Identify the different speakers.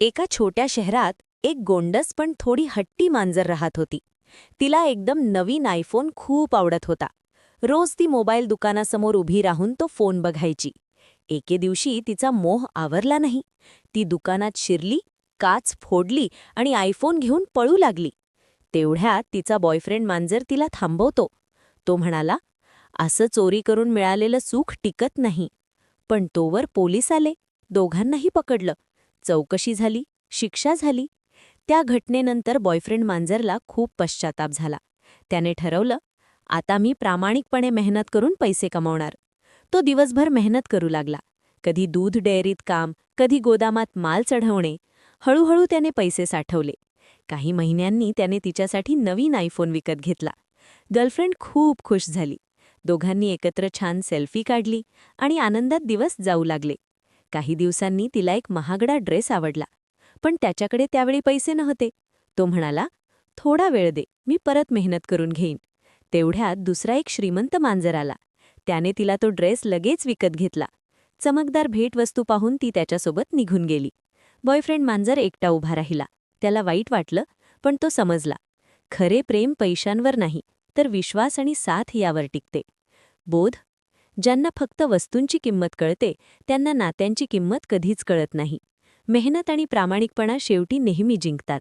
Speaker 1: एका छोट्या शहरात एक गोंडस पण थोडी हट्टी मांजर राहत होती. तिला एकदम नवीन आयफोन खूप आवडत होता. रोज ती मोबाईल दुकानासमोर उभी राहून तो फोन बघायची. एके दिवशी तिचा मोह आवरला नाही. ती दुकानात शिरली, काच फोडली आणि आयफोन घेऊन पळू लागली. तेवढ्यात तिचा बॉयफ्रेंड मांजर तिला थांबवतो. तो म्हणाला, असं चोरी करून मिळालेलं सुख टिकत नाही. पण तोवर पोलीस आले, दोघांनाही पकडलं. चौकशी झाली, शिक्षा झाली. त्या घटनेनंतर बॉयफ्रेंड मांजरला खूप पश्चाताप झाला. त्याने ठरवलं, आता मी प्रामाणिकपणे मेहनत करून पैसे कमावणार. तो दिवसभर मेहनत करू लागला. कधी दूध डेअरीत काम, कधी गोदामात माल चढवणे. हळूहळू त्याने पैसे साठवले. काही महिन्यांनी त्याने तिच्यासाठी नवीन आयफोन विकत घेतला. गर्लफ्रेंड खूप खुश झाली. दोघांनी एकत्र छान सेल्फी काढली आणि आनंदात दिवस जाऊ लागले. काही दिवसांनी तिला एक महागडा ड्रेस आवडला. पण त्याच्याकडे त्यावेळी पैसे नव्हते. तो म्हणाला, थोडा वेळ दे, मी परत मेहनत करून घेईन. तेवढ्यात दुसरा एक श्रीमंत मांजर आला. त्याने तिला तो ड्रेस लगेच विकत घेतला. चमकदार भेटवस्तू पाहून ती त्याच्यासोबत निघून गेली. बॉयफ्रेंड मांजर एकटा उभा राहिला. त्याला वाईट वाटलं, पण तो समजला, खरे प्रेम पैशांवर नाही, तर विश्वास आणि साथ यावर टिकते. बोध: ज्यांना फक्त वस्तूंची किंमत कळते, त्यांना नात्यांची किंमत कधीच कळत नाही. मेहनत आणि प्रामाणिकपणा शेवटी नेहमी जिंकतात.